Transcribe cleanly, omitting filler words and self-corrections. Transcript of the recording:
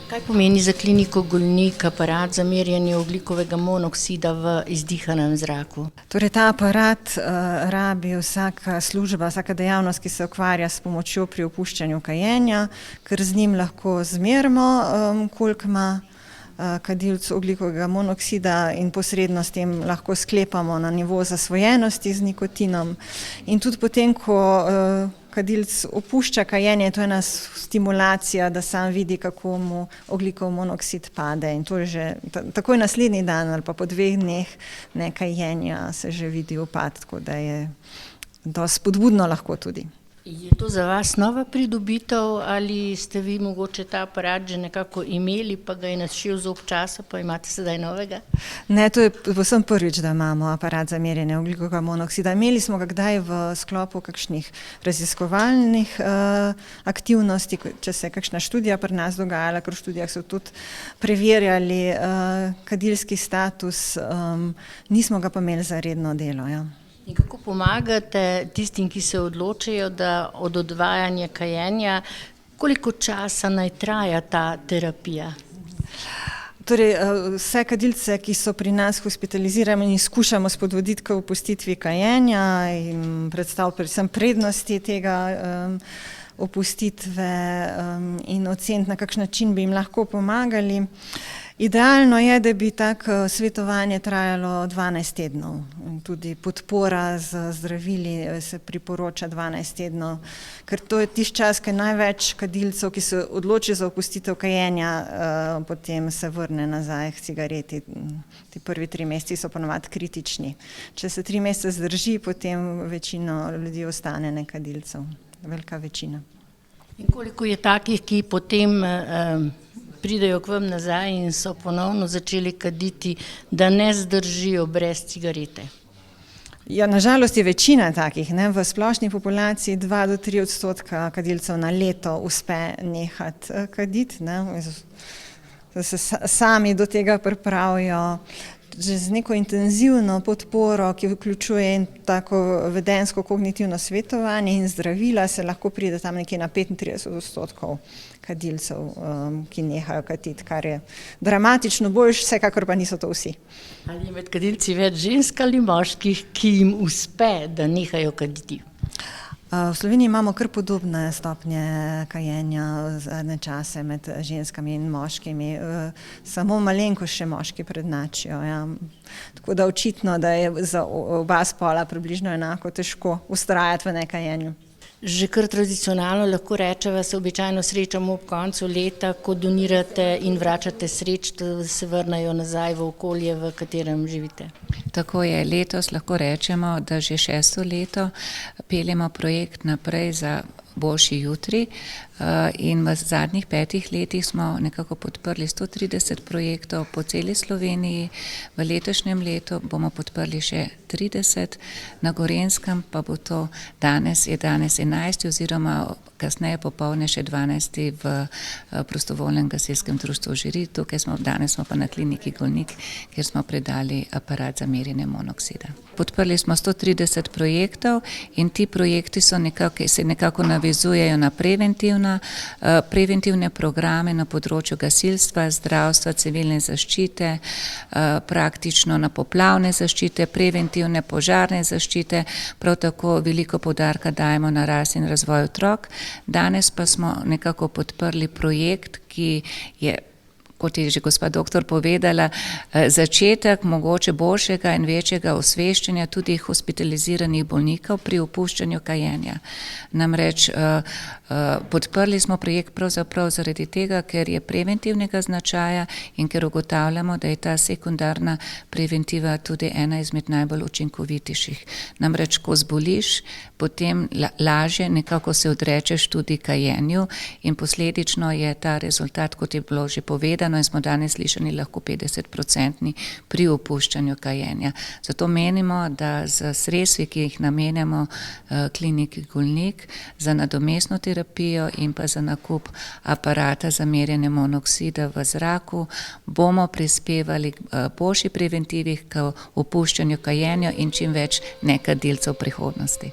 Kaj pomeni za kliniko Golnik aparat za merjenje ogljikovega monoksida v izdihanem zraku? Torej, ta aparat rabi vsaka služba, vsaka dejavnost, ki se ukvarja s pomočjo pri opuščanju kajenja, ker z njim lahko zmerimo, koliko ima kadilec ogljikovega monoksida in posredno s tem lahko sklepamo na nivo zasvojenosti z nikotinom. In tudi potem, ko kadilec opušča kajenje, to je ena stimulacija, da sam vidi, kako mu ogljikov monoksid pade. In to je že takoj naslednji dan ali pa po 2 dneh nekajenja se že vidi upad, tako da je dosti spodbudno lahko tudi. Je to za vas nova pridobitev ali ste vi mogoče ta aparat že nekako imeli, pa ga je našel zob časa, pa imate sedaj novega? Ne, to je povsem prvič, da imamo aparat za merjenje ogljikovega monoksida. Imeli smo ga kdaj v sklopu kakšnih raziskovalnih aktivnosti, če se je kakšna študija pri nas dogajala, ker v študijah so tudi preverjali kadilski status, nismo ga pa imeli za redno delo, ja. In kako pomagate tistim, ki se odločajo, da od odvajanja kajenja, koliko časa naj traja ta terapija? Torej, vse kadilce, ki so pri nas hospitalizirani, skušamo spodbuditi k opustitvi kajenja in predstaviti predvsem prednosti tega opustitve in oceniti, na kakšen način bi jim lahko pomagali. Idealno je, da bi tako svetovanje trajalo 12 tednov. Tudi podpora z zdravili se priporoča 12 tednov, ker to je tisti čas, ko je največ kadilcev, ki se odloči za opustitev kajenja, potem se vrne nazaj k cigareti. Ti prvi 3 meseci so ponavadi kritični. Če se 3 mesece zdrži, potem večino ljudi ostane nekadilcev. Velika večina. In koliko je takih, ki potem pridejo k vam nazaj in so ponovno začeli kaditi, da ne zdržijo brez cigarete? Ja, nažalost je večina takih, ne. V splošni populaciji 2 do 3% kadilcev na leto uspe nehati kaditi, ne. Da se sami do tega pripravijo. Že z neko intenzivno podporo, ki vključuje tako vedenjsko-kognitivno svetovanje in zdravila, se lahko pride tam nekje na 35% kadilcev, ki nehajo kaditi, kar je dramatično boljše, vsekakor pa niso to vsi. Ali je med kadilci več žensk ali moških, ki jim uspe, da nehajo kaditi? V Sloveniji imamo kar podobne stopnje kajenja zadnje čase med ženskami in moškimi. Samo malenkost še moški prednjačijo, ja. Tako da očitno, da je za oba spola približno enako težko vztrajati v nekajenju. Že kar tradicionalno lahko rečeva, se običajno srečamo ob koncu leta, ko donirate in vračate sredstva, da se vrnejo nazaj v okolje, v katerem živite. Tako je, letos lahko rečemo, da že 6. leto peljemo projekt naprej za boljši jutri in v zadnjih 5 letih smo nekako podprli 130 projektov po celi Sloveniji. V letošnjem letu bomo podprli še 30, na Gorenjskem pa bo to danes 11. oziroma kasneje popoldne še 12. v prostovoljnem gasilskem društvu Žiri. Danes smo pa na kliniki Golnik, kjer smo predali aparat za merjenje monoksida. Podprli smo 130 projektov in ti projekti se nekako navezujejo na preventivne programe na področju gasilstva, zdravstva, civilne zaščite, praktično na poplavne zaščite, preventivne požarne zaščite, prav tako veliko poudarka dajemo na rast in razvoj otrok. Danes pa smo nekako podprli projekt, ki je, kot je že gospa doktor povedala, začetek mogoče boljšega in večjega osveščanja tudi hospitaliziranih bolnikov pri opuščanju kajenja. Namreč podprli smo projekt pravzaprav zaradi tega, ker je preventivnega značaja in ker ugotavljamo, da je ta sekundarna preventiva tudi ena izmed najbolj učinkovitejših. Namreč, ko zboliš, potem lažje nekako se odrečeš tudi kajenju in posledično je ta rezultat, kot je bilo že povedano in smo danes slišali, lahko 50% pri opuščanju kajenja. Zato menimo, da z sredstvi, ki jih namenjamo kliniki Golnik za nadomestno terapijo in pa za nakup aparata za merjenje monoksida v zraku, bomo prispevali k boljši preventivi, k opuščanju kajenja in čim več nekadilcev v prihodnosti.